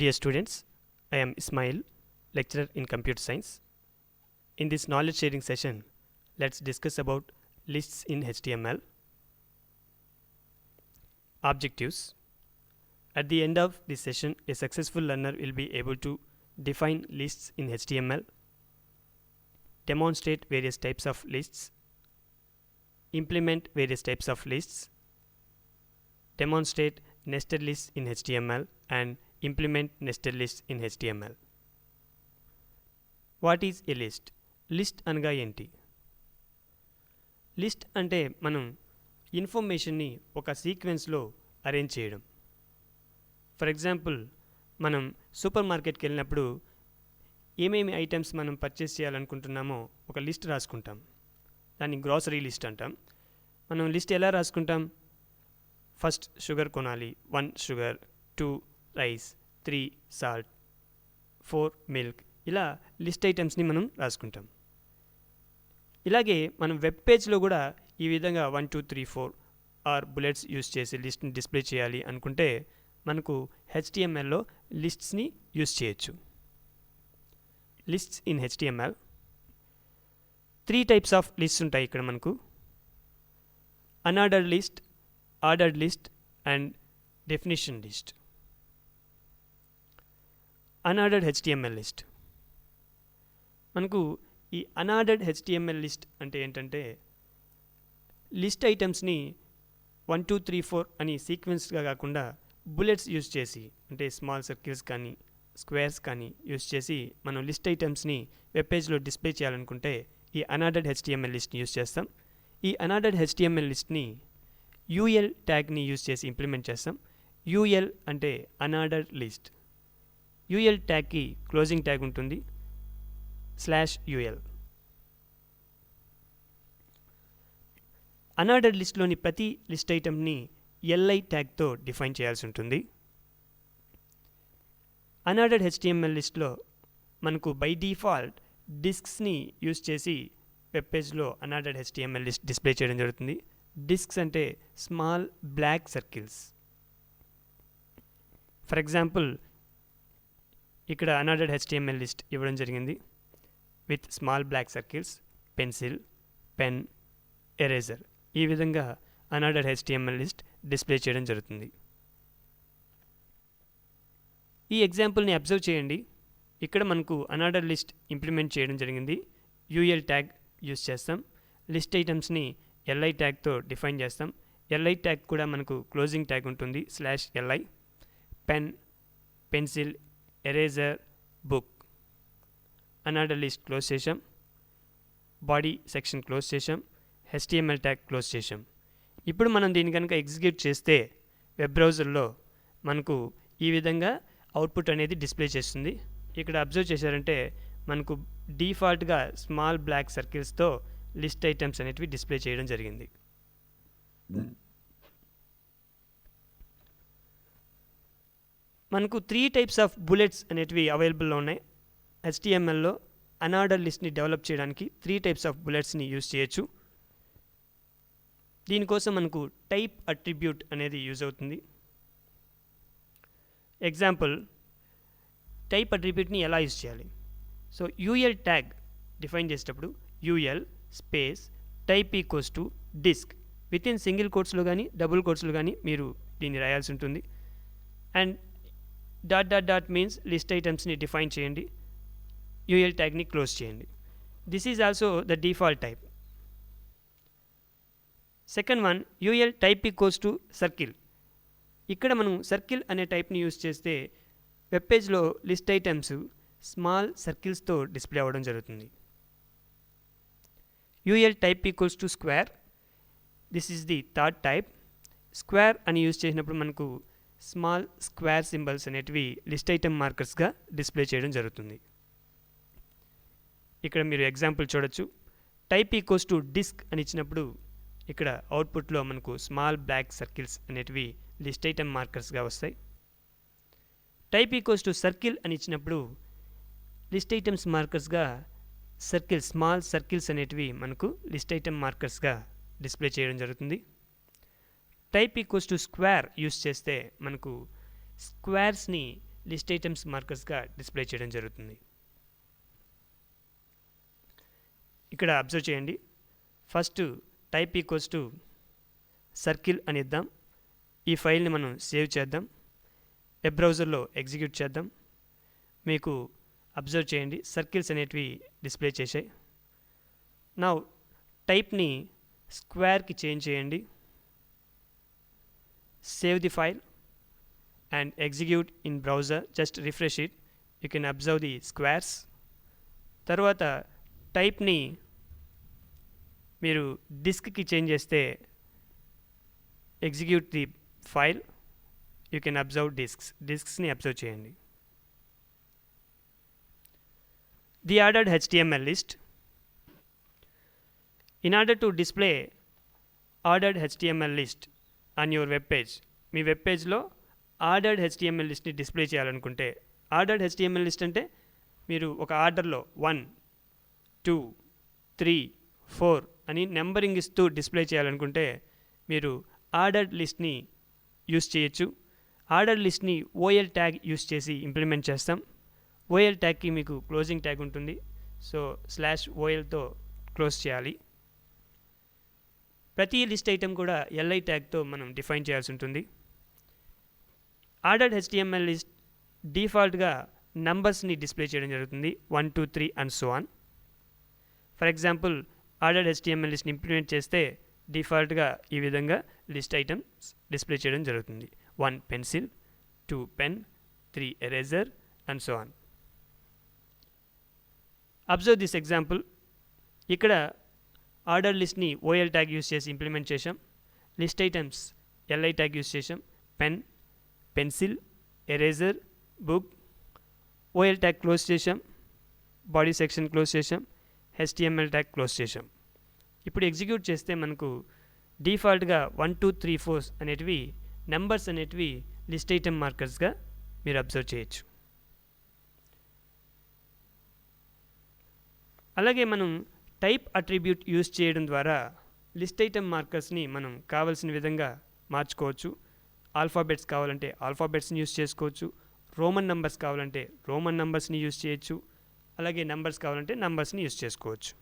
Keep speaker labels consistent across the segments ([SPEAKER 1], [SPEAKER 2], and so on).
[SPEAKER 1] Dear students, I am Ismail, lecturer in computer science. In this knowledge sharing session, let's discuss about lists in HTML. Objectives. At the end of this session, a successful learner will be able to define lists in HTML, demonstrate various types of lists, implement various types of lists, demonstrate nested lists in HTML, and implement nested lists in HTML. What is a list? List అనగా ఏంటి? List అంటే మనం ఇన్ఫర్మేషన్ని ఒక సీక్వెన్స్లో arrange చేయడం. For example, మనం super మార్కెట్కి వెళ్ళినప్పుడు ఏమేమి ఐటమ్స్ మనం పర్చేస్ చేయాలనుకుంటున్నామో ఒక లిస్ట్ రాసుకుంటాం. దాన్ని గ్రాసరీ లిస్ట్ అంటాం. మనం లిస్ట్ ఎలా రాసుకుంటాం? ఫస్ట్ షుగర్ కొనాలి, 1 షుగర్, 2 రైస్, 3 సాల్ట్, 4 మిల్క్, ఇలా లిస్ట్ ఐటమ్స్ని మనం రాసుకుంటాం. ఇలాగే మనం వెబ్ పేజ్లో కూడా ఈ విధంగా 1 2 3 4 ఆర్ బుల్లెట్స్ యూస్ చేసి లిస్ట్ని డిస్ప్లే చేయాలి అనుకుంటే మనకు హెచ్టిఎంఎల్లో లిస్ట్స్ని యూస్ చేయొచ్చు. Lists in HTML 3 types of lists ఉంటాయి ఇక్కడ మనకు. Unordered list, ordered list and definition list. Unordered HTML list. మనకు ఈ అన్ఆర్డర్డ్ హెచ్టిఎంఎల్ లిస్ట్ అంటే ఏంటంటే లిస్ట్ ఐటమ్స్ని 1 2 3 4 అని సీక్వెన్స్గా కాకుండా బుల్లెట్స్ యూస్ చేసి, అంటే స్మాల్ సర్కిల్స్ కానీ స్క్వేర్స్ కానీ యూస్ చేసి మనం లిస్ట్ ఐటమ్స్ని వెబ్ పేజ్లో డిస్ప్లే చేయాలనుకుంటే ఈ అన్ఆర్డర్డ్ హెచ్టిఎంఎల్ లిస్ట్ని యూస్ చేస్తాం. ఈ అన్ఆర్డర్డ్ హెచ్టిఎంఎల్ లిస్ట్ని యూఎల్ ట్యాగ్ని యూస్ చేసి ఇంప్లిమెంట్ చేస్తాం. యూఎల్ అంటే అన్ఆర్డర్డ్ లిస్ట్. యూఎల్ ట్యాగ్కి క్లోజింగ్ ట్యాగ్ ఉంటుంది, /UL. అన్ఆర్డర్డ్ లిస్ట్లోని ప్రతి లిస్ట్ ఐటమ్ని LI ట్యాగ్తో డిఫైన్ చేయాల్సి ఉంటుంది. అన్ఆర్డర్డ్ HTML లిస్ట్లో మనకు బై డిఫాల్ట్ డిస్క్స్ని యూస్ చేసి వెబ్ పేజ్లో అన్ఆర్డర్డ్ HTML లిస్ట్ డిస్ప్లే చేయడం జరుగుతుంది. డిస్క్స్ అంటే small black circles. For example, ఇక్కడ అన్ఆర్డర్డ్ HTML లిస్ట్ ఇవ్వడం జరిగింది with small black circles, pencil, pen, eraser. ఈ విధంగా అన్ఆర్డర్డ్ HTML లిస్ట్ డిస్ప్లే చేయడం జరుగుతుంది. ఈ ఎగ్జాంపుల్ని అబ్జర్వ్ చేయండి. ఇక్కడ మనకు అన్ఆర్డర్డ్ లిస్ట్ ఇంప్లిమెంట్ చేయడం జరిగింది. యూఎల్ ట్యాగ్ యూస్ చేస్తాం. లిస్ట్ ఐటమ్స్ని LI ట్యాగ్తో డిఫైన్ చేస్తాం. LI ట్యాగ్ కూడా మనకు క్లోజింగ్ ట్యాగ్ ఉంటుంది, /LI. Pen, pencil, eraser, book. Unordered list close చేసాం. బాడీ సెక్షన్ క్లోజ్ చేసాం. HTML ట్యాగ్ క్లోజ్ చేసాం. ఇప్పుడు మనం దీన్ని కనుక ఎగ్జిక్యూట్ చేస్తే వెబ్ బ్రౌజర్లో మనకు ఈ విధంగా అవుట్పుట్ అనేది డిస్ప్లే చేస్తుంది. ఇక్కడ అబ్జర్వ్ చేశారంటే మనకు డిఫాల్ట్గా స్మాల్ బ్లాక్ సర్కిల్స్తో లిస్ట్ ఐటమ్స్ అనేటివి డిస్ప్లే చేయడం జరిగింది. మనకు 3 టైప్స్ ఆఫ్ బుల్లెట్స్ అనేటివి అవైలబుల్లో ఉన్నాయి. HTMLలో అన్ఆర్డర్డ్ లిస్ట్ని డెవలప్ చేయడానికి 3 టైప్స్ ఆఫ్ బుల్లెట్స్ని యూజ్ చేయొచ్చు. దీనికోసం మనకు టైప్ అట్రిబ్యూట్ అనేది యూజ్ అవుతుంది. ఎగ్జాంపుల్, టైప్ అట్రిబ్యూట్ని ఎలా యూజ్ చేయాలి? సో యూఎల్ ట్యాగ్ డిఫైన్ చేసేటప్పుడు UL space type equals to disc with in single కోట్స్లో కానీ డబుల్ కోట్స్లో కానీ మీరు దీన్ని రాయాల్సి ఉంటుంది. అండ్ ... మీన్స్ లిస్ట్ ఐటమ్స్ని డిఫైన్ చేయండి. యూఎల్ ట్యాగ్ని క్లోజ్ చేయండి. This is also the default type. Second one, UL type equals to circle. ఇక్కడ మనం సర్కిల్ అనే టైప్ని యూజ్ చేస్తే వెబ్ పేజ్లో లిస్ట్ ఐటమ్స్ స్మాల్ సర్కిల్స్తో డిస్ప్లే అవ్వడం జరుగుతుంది. UL type equals to square. This is the third type. Square అని use చేసినప్పుడు మనకు స్మాల్ స్క్వేర్ సింబల్స్ అనేటివి లిస్ట్ ఐటమ్ మార్కర్స్గా డిస్ప్లే చేయడం జరుగుతుంది. ఇక్కడ మీరు ఎగ్జాంపుల్ చూడొచ్చు. టైప్ ఈక్వల్స్ టు డిస్క్ అని ఇచ్చినప్పుడు ఇక్కడ అవుట్పుట్లో మనకు స్మాల్ బ్లాక్ సర్కిల్స్ అనేటివి లిస్ట్ ఐటమ్ మార్కర్స్గా వస్తాయి. టైప్ ఈక్వల్స్ టు సర్కిల్ అని ఇచ్చినప్పుడు లిస్ట్ ఐటమ్స్ మార్కర్స్గా సర్కిల్, స్మాల్ సర్కిల్స్ అనేటివి మనకు లిస్ట్ ఐటమ్ మార్కర్స్గా డిస్ప్లే చేయడం జరుగుతుంది. Type equals to square use చేస్తే మనకు స్క్వేర్స్ని లిస్ట్ ఐటమ్స్ మార్కర్స్గా డిస్ప్లే చేయడం జరుగుతుంది. ఇక్కడ అబ్జర్వ్ చేయండి. First type equals to circle అని ఇద్దాం. ఈ ఫైల్ని మనం సేవ్ చేద్దాం. వెబ్ బ్రౌజర్లో ఎగ్జిక్యూట్ చేద్దాం. మీకు అబ్జర్వ్ చేయండి, సర్కిల్స్ అనేటివి డిస్ప్లే చేశాయి. నౌ టైప్ని స్క్వేర్కి చేంజ్ చేయండి. Save the file and execute in browser. Just refresh it. You can observe the squares. తర్వాత టైప్ని మీరు డిస్క్కి చేంజ్ చేస్తే execute the file. You can observe డిస్క్స్ని అబ్జర్వ్ చేయండి. The ordered HTML list. In order to display ordered HTML list on your web page, me web పేజ్లో ordered HTML లిస్ట్ని display చేయాలనుకుంటే, ordered HTML list అంటే మీరు ఒక ఆర్డర్లో 1 2 3 4 అని నెంబరింగ్ ఇస్తూ డిస్ప్లే చేయాలనుకుంటే మీరు ఆర్డర్డ్ లిస్ట్ని యూస్ చేయొచ్చు. ఆర్డర్డ్ లిస్ట్ని OL ట్యాగ్ యూస్ చేసి ఇంప్లిమెంట్ చేస్తాం. OL ట్యాగ్కి మీకు క్లోజింగ్ ట్యాగ్ ఉంటుంది. సో /OLతో క్లోజ్ చేయాలి. ప్రతి లిస్ట్ ఐటమ్ కూడా LI ట్యాగ్తో మనం డిఫైన్ చేయాల్సి ఉంటుంది. ఆర్డర్డ్ HTML లిస్ట్ డిఫాల్ట్గా నంబర్స్ని డిస్ప్లే చేయడం జరుగుతుంది, 1 2 3 and so on. For example ordered HTML లిస్ట్ని ఇంప్లిమెంట్ చేస్తే డిఫాల్ట్గా ఈ విధంగా లిస్ట్ ఐటమ్స్ డిస్ప్లే చేయడం జరుగుతుంది. 1 pencil, 2 pen, 3 eraser and so on. Observe this example. ఇక్కడ ఆర్డర్ లిస్ట్ని OL ట్యాగ్ యూస్ చేసి ఇంప్లిమెంట్ చేసాం. List items LI tag use చేసాం. Pen, pencil, eraser, book, OL tag close చేసాం. బాడీ సెక్షన్ క్లోజ్ చేసాం. HTML tag close చేసాం. ఇప్పుడు execute చేస్తే మనకు డిఫాల్ట్గా 1 2 3 4 అనేటివి నెంబర్స్ అనేటివి లిస్ట్ ఐటమ్ మార్కర్స్గా మీరు అబ్జర్వ్ చేయొచ్చు. అలాగే మనం టైప్ అట్రిబ్యూట్ యూస్ చేయడం ద్వారా లిస్ట్ ఐటమ్ మార్కర్స్ని మనం కావాల్సిన విధంగా మార్చుకోవచ్చు. ఆల్ఫాబెట్స్ కావాలంటే ఆల్ఫాబెట్స్ని యూస్ చేసుకోవచ్చు. రోమన్ నంబర్స్ కావాలంటే రోమన్ నంబర్స్ని యూస్ చేయొచ్చు. అలాగే నంబర్స్ కావాలంటే నంబర్స్ని యూస్ చేసుకోవచ్చు.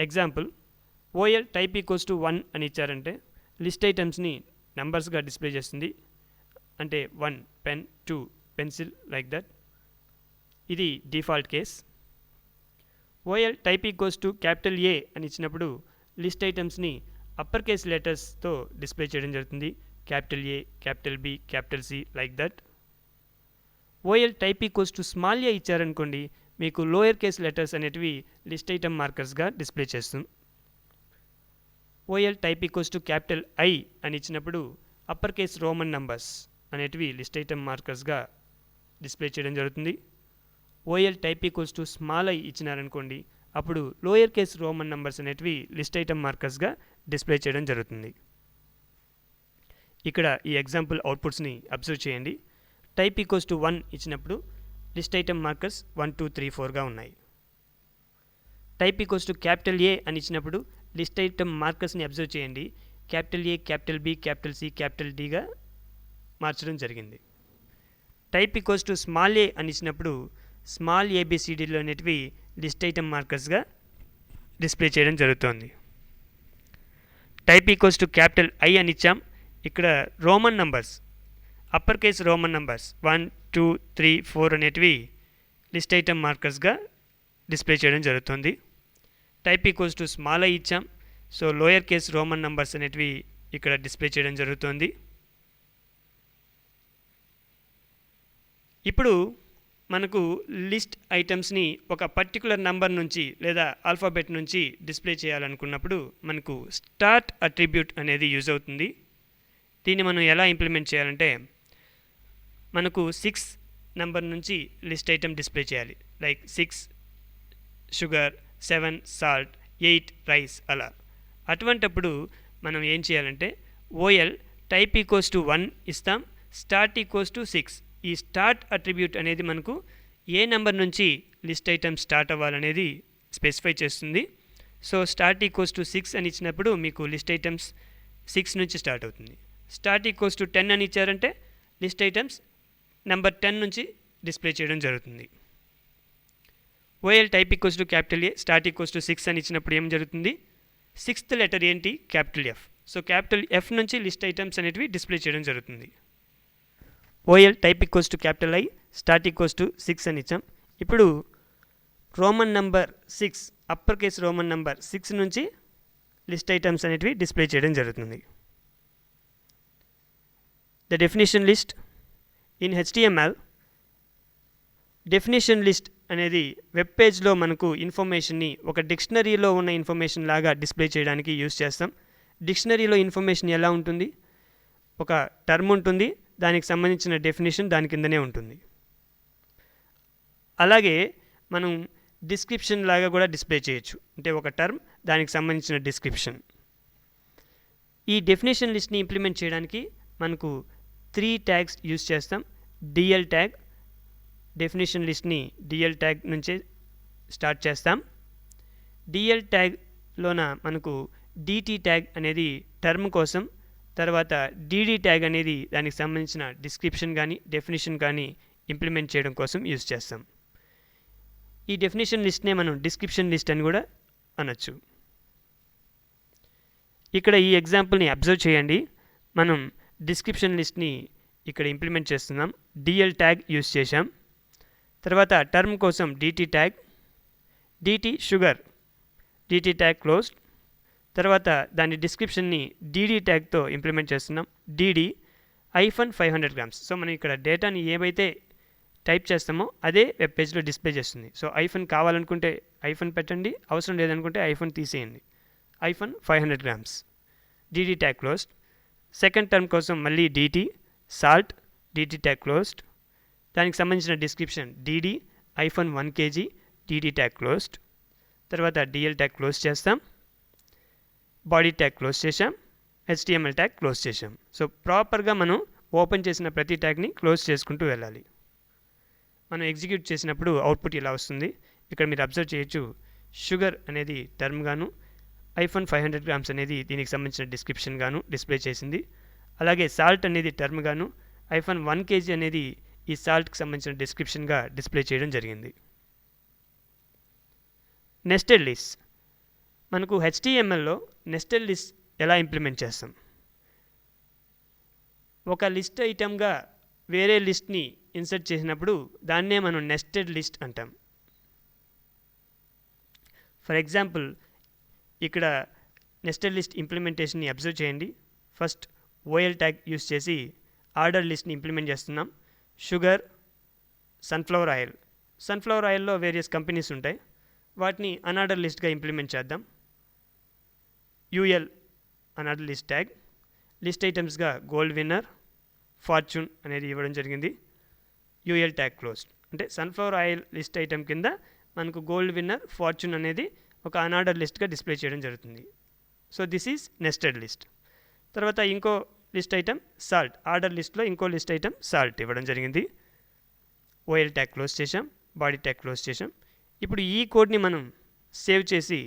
[SPEAKER 1] Example, OL type equals to 1 అని ఇచ్చారంటే లిస్ట్ ఐటమ్స్ని నంబర్స్గా డిస్ప్లే చేస్తుంది. అంటే 1 పెన్, 2 పెన్సిల్, లైక్ దట్. ఇది default case. OL type equals to A అని ఇచ్చినప్పుడు లిస్ట్ ఐటమ్స్ని అప్పర్ కేస్ లెటర్స్తో డిస్ప్లే చేయడం జరుగుతుంది. A, B, C, like that. OL type equals to a ఇచ్చారనుకోండి, మీకు లోయర్ కేస్ లెటర్స్ అనేటివి లిస్ట్ ఐటమ్ మార్కర్స్గా డిస్ప్లే చేస్తుంది. OL type equals to I అని ఇచ్చినప్పుడు అప్పర్ కేస్ రోమన్ నంబర్స్ అనేటివి లిస్ట్ ఐటమ్ మార్కర్స్గా డిస్ప్లే చేయడం జరుగుతుంది. OL type equals to i ఇచ్చినారనుకోండి, అప్పుడు లోయర్ కేస్ రోమన్ నంబర్స్ అనేటివి లిస్ట్ ఐటమ్ మార్కర్స్గా డిస్ప్లే చేయడం జరుగుతుంది. ఇక్కడ ఈ ఎగ్జాంపుల్ అవుట్పుట్స్ని అబ్జర్వ్ చేయండి. టైప్ ఈక్వల్స్ టు 1 ఇచ్చినప్పుడు లిస్ట్ ఐటమ్ మార్కర్స్ 1 2 3 4గా ఉన్నాయి. టైప్ ఈక్వల్స్ టు A అని ఇచ్చినప్పుడు లిస్ట్ ఐటమ్ మార్కర్స్ని అబ్జర్వ్ చేయండి. A, B, C, Dగా మార్చడం జరిగింది. టైప్ ఈక్వల్స్ టు a అని ఇచ్చినప్పుడు స్మాల్ ABCDలు అనేటివి లిస్ట్ ఐటమ్ మార్కర్స్గా డిస్ప్లే చేయడం జరుగుతోంది. టైప్ ఈక్వల్స్ టు I అని ఇచ్చాం. ఇక్కడ Roman numbers, upper case Roman numbers 1 2 3 4 అనేటివి లిస్ట్ ఐటమ్ మార్కర్స్గా డిస్ప్లే చేయడం జరుగుతుంది. టైప్ ఈక్వల్స్ టు i ఇచ్చాం. So lower case Roman numbers అనేటివి ఇక్కడ డిస్ప్లే చేయడం జరుగుతుంది. ఇప్పుడు మనకు లిస్ట్ ఐటమ్స్ని ఒక పర్టికులర్ నంబర్ నుంచి లేదా ఆల్ఫాబెట్ నుంచి డిస్ప్లే చేయాలనుకున్నప్పుడు మనకు స్టార్ట్ అట్రిబ్యూట్ అనేది యూజ్ అవుతుంది. దీన్ని మనం ఎలా ఇంప్లిమెంట్ చేయాలంటే, మనకు 6 నంబర్ నుంచి లిస్ట్ ఐటమ్ డిస్ప్లే చేయాలి. లైక్ 6 షుగర్, 7 సాల్ట్, 8 రైస్, అలా. అటువంటప్పుడు మనం ఏం చేయాలంటే OL టైప్ ఈక్వల్స్ టు 1 ఇస్తాం, స్టార్ట్ ఈక్వల్స్ టు 6. ఈ స్టార్ట్ అట్రిబ్యూట్ అనేది మనకు ఏ నెంబర్ నుంచి లిస్ట్ ఐటమ్ స్టార్ట్ అవ్వాలనేది స్పెసిఫై చేస్తుంది. సో స్టార్ట్ ఈక్వల్స్ టు 6 అని ఇచ్చినప్పుడు మీకు లిస్ట్ ఐటమ్స్ 6 నుంచి స్టార్ట్ అవుతుంది. స్టార్ట్ ఈక్వల్స్ టు 10 అని ఇచ్చారంటే లిస్ట్ ఐటమ్స్ నెంబర్ 10 నుంచి డిస్ప్లే చేయడం జరుగుతుంది. OL type equals to capital A, start equals to 6 అని ఇచ్చినప్పుడు ఏం జరుగుతుంది? 6th లెటర్ ఏంటి? Capital F. So capital F నుంచి లిస్ట్ ఐటమ్స్ అనేటివి డిస్ప్లే చేయడం జరుగుతుంది. OL type equals to capital I, start equals to 6 అని ఇచ్చాం. ఇప్పుడు Roman number 6, upper case Roman number 6 నుంచి లిస్ట్ ఐటమ్స్ అనేటివి డిస్ప్లే చేయడం జరుగుతుంది. The definition list in HTML. Definition list అనేది వెబ్ పేజ్లో మనకు ఇన్ఫర్మేషన్ని ఒక డిక్షనరీలో ఉన్న ఇన్ఫర్మేషన్ లాగా డిస్ప్లే చేయడానికి యూజ్ చేస్తాం. డిక్షనరీలో ఇన్ఫర్మేషన్ ఎలా ఉంటుంది? ఒక టర్మ్ ఉంటుంది, దానికి సంబంధించిన డెఫినేషన్ దాని కిందనే ఉంటుంది. అలాగే మనం డిస్క్రిప్షన్ లాగా కూడా డిస్ప్లే చేయొచ్చు. అంటే ఒక టర్మ్, దానికి సంబంధించిన డిస్క్రిప్షన్. ఈ డెఫినేషన్ లిస్ట్ని ఇంప్లిమెంట్ చేయడానికి మనకు 3 ట్యాగ్స్ యూజ్ చేస్తాం. డిఎల్ ట్యాగ్, డెఫినేషన్ లిస్ట్ని డిఎల్ ట్యాగ్ నుంచే స్టార్ట్ చేస్తాం. డిఎల్ ట్యాగ్లోన మనకు డిటి ట్యాగ్ అనేది టర్మ్ కోసం, తర్వాత డిడి ట్యాగ్ అనేది దానికి సంబంధించిన డిస్క్రిప్షన్ కానీ డెఫినేషన్ కానీ ఇంప్లిమెంట్ చేయడం కోసం యూజ్ చేస్తాం. ఈ డెఫినేషన్ లిస్ట్నే మనం డిస్క్రిప్షన్ లిస్ట్ అని కూడా అనొచ్చు. ఇక్కడ ఈ ఎగ్జాంపుల్ని అబ్జర్వ్ చేయండి. మనం డిస్క్రిప్షన్ లిస్ట్ని ఇక్కడ ఇంప్లిమెంట్ చేస్తున్నాం. డిఎల్ ట్యాగ్ యూజ్ చేశాం. తర్వాత టర్మ్ కోసం DT tag, DT sugar, DT tag closed. తర్వాత దాని డిస్క్రిప్షన్ని డిడి ట్యాగ్తో ఇంప్లిమెంట్ చేస్తున్నాం. DD -500 grams. సో మనం ఇక్కడ డేటాని ఏవైతే టైప్ చేస్తామో అదే వెబ్ పేజ్లో డిస్ప్లే చేస్తుంది. సో ఐఫోన్ కావాలనుకుంటే ఐఫోన్ పెట్టండి, అవసరం లేదనుకుంటే ఐఫోన్ తీసేయండి. -500 grams, DD tag closed. Second term కోసం మళ్ళీ DT salt, DT tag closed. దానికి సంబంధించిన description DD -1 kg, DD tag closed. తర్వాత డిఎల్ ట్యాగ్ క్లోజ్ చేస్తాం, బాడీ ట్యాగ్ క్లోజ్ చేసాం, HTML ట్యాగ్ క్లోజ్ చేసాం. సో ప్రాపర్గా మనం ఓపెన్ చేసిన ప్రతి ట్యాగ్ని క్లోజ్ చేసుకుంటూ వెళ్ళాలి. మనం ఎగ్జిక్యూట్ చేసినప్పుడు అవుట్పుట్ ఇలా వస్తుంది. ఇక్కడ మీరు అబ్జర్వ్ చేయొచ్చు, షుగర్ అనేది టర్మ్ గాను, -500 grams అనేది దీనికి సంబంధించిన డిస్క్రిప్షన్ గాను డిస్ప్లే చేసింది. అలాగే సాల్ట్ అనేది టర్మ్ గాను, -1 kg అనేది ఈ సాల్ట్కి సంబంధించిన డిస్క్రిప్షన్గా డిస్ప్లే చేయడం జరిగింది. Nested list. మనకు HTMLలో నెస్టెడ్ లిస్ట్ ఎలా ఇంప్లిమెంట్ చేస్తాం? ఒక లిస్ట్ ఐటమ్గా వేరే లిస్ట్ని ఇన్సర్ట్ చేసినప్పుడు దాన్నే మనం నెస్టెడ్ లిస్ట్ అంటాం. ఫర్ ఎగ్జాంపుల్ ఇక్కడ నెస్టెడ్ లిస్ట్ ఇంప్లిమెంటేషన్ని అబ్జర్వ్ చేయండి. ఫస్ట్ ఓఎల్ ట్యాగ్ యూస్ చేసి ఆర్డర్ లిస్ట్ని ఇంప్లిమెంట్ చేస్తున్నాం. Sugar, sunflower oil. సన్ఫ్లవర్ ఆయిల్లో వేరియస్ కంపెనీస్ ఉంటాయి, వాటిని అన్ఆర్డర్ లిస్ట్గా ఇంప్లిమెంట్ చేద్దాం. UL unorder list tag, list ఐటమ్స్గా గోల్డ్ విన్నర్, ఫార్చ్యూన్ అనేది ఇవ్వడం జరిగింది. UL tag closed. అంటే సన్ఫ్లవర్ ఆయిల్ లిస్ట్ ఐటమ్ కింద మనకు గోల్డ్ విన్నర్, ఫార్చ్యూన్ అనేది ఒక అన్ఆర్డర్ లిస్ట్గా డిస్ప్లే చేయడం జరుగుతుంది. So this is nested list. తర్వాత ఇంకో లిస్ట్ ఐటమ్ సాల్ట్, ఆర్డర్ లిస్ట్లో ఇంకో లిస్ట్ ఐటమ్ సాల్ట్ ఇవ్వడం జరిగింది. ఓఎల్ ట్యాగ్ క్లోజ్ చేసాం, బాడీ ట్యాగ్ క్లోజ్ చేసాం. ఇప్పుడు ఈ కోడ్ని మనం సేవ్ చేసి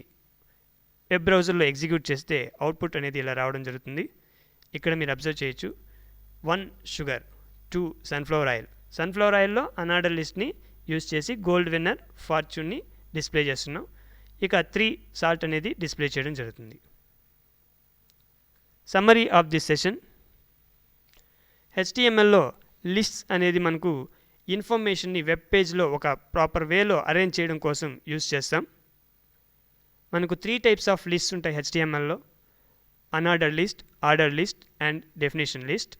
[SPEAKER 1] వెబ్ బ్రౌజర్లో ఎగ్జిక్యూట్ చేస్తే అవుట్పుట్ అనేది ఇలా రావడం జరుగుతుంది. ఇక్కడ మీరు అబ్జర్వ్ చేయొచ్చు, 1 షుగర్, 2 సన్ఫ్లవర్ ఆయిల్. సన్ఫ్లవర్ ఆయిల్లో అన్ఆర్డర్ లిస్ట్ని యూజ్ చేసి గోల్డ్ విన్నర్, ఫార్చ్యూన్ని డిస్ప్లే చేస్తున్నాం. ఇక 3 సాల్ట్ అనేది డిస్ప్లే చేయడం జరుగుతుంది. Summary of this session. HTMLలో లిస్ట్స్ అనేది మనకు ఇన్ఫర్మేషన్ని వెబ్ పేజ్లో ఒక ప్రాపర్ వేలో అరేంజ్ చేయడం కోసం యూజ్ చేస్తాం. మనకు 3 టైప్స్ ఆఫ్ లిస్ట్స్ ఉంటాయి HTMLలో: unorder list, order list and definition list.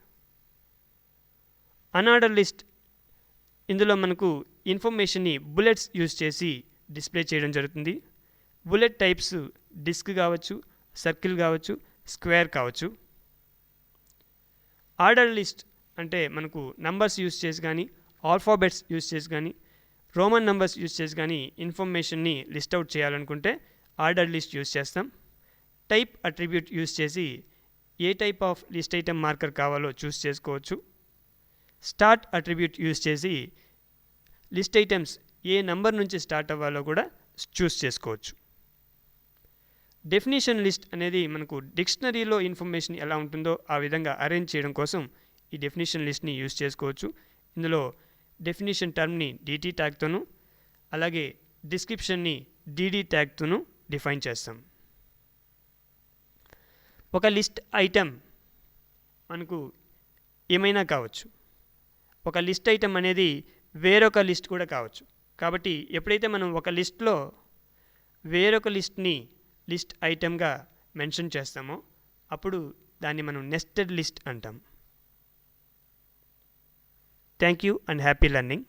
[SPEAKER 1] Unorder list, ఇందులో మనకు ఇన్ఫర్మేషన్ని బుల్లెట్స్ యూజ్ చేసి డిస్ప్లే చేయడం జరుగుతుంది. బుల్లెట్ టైప్స్ డిస్క్ కావచ్చు, సర్కిల్ కావచ్చు, స్క్వేర్ కావచ్చు. ఆర్డర్ లిస్ట్ అంటే మనకు నంబర్స్ యూజ్ చేసి కానీ, ఆల్ఫాబెట్స్ యూజ్ చేసి కానీ, రోమన్ నంబర్స్ యూజ్ చేసి కానీ ఇన్ఫర్మేషన్ని లిస్ట్ అవుట్ చేయాలనుకుంటే ఆర్డర్ లిస్ట్ యూజ్ చేస్తాం. టైప్ అట్రిబ్యూట్ యూజ్ చేసి ఏ type of list item marker కావాలో చూస్ చేసుకోవచ్చు. స్టార్ట్ అట్రిబ్యూట్ యూజ్ చేసి లిస్ట్ ఐటమ్స్ ఏ నంబర్ నుంచి స్టార్ట్ అవ్వాలో కూడా చూస్ చేసుకోవచ్చు. డెఫినేషన్ లిస్ట్ అనేది మనకు డిక్షనరీలో ఇన్ఫర్మేషన్ ఎలా ఉంటుందో ఆ విధంగా అరేంజ్ చేయడం కోసం ఈ డెఫినేషన్ లిస్ట్ని యూజ్ చేసుకోవచ్చు. ఇందులో డెఫినిషన్ టర్మ్ని డిటి ట్యాగ్తోనూ అలాగే డిస్క్రిప్షన్ని డిడి ట్యాగ్తోనూ డిఫైన్ చేస్తాం. ఒక లిస్ట్ ఐటెం మనకు ఏమైనా కావచ్చు. ఒక లిస్ట్ ఐటెం అనేది వేరొక లిస్ట్ కూడా కావచ్చు. కాబట్టి ఎప్పుడైతే మనం ఒక లిస్ట్లో వేరొక లిస్ట్ని లిస్ట్ ఐటెంగా మెన్షన్ చేస్తామో అప్పుడు దాన్ని మనం నెస్టెడ్ లిస్ట్ అంటాం. Thank you and happy learning.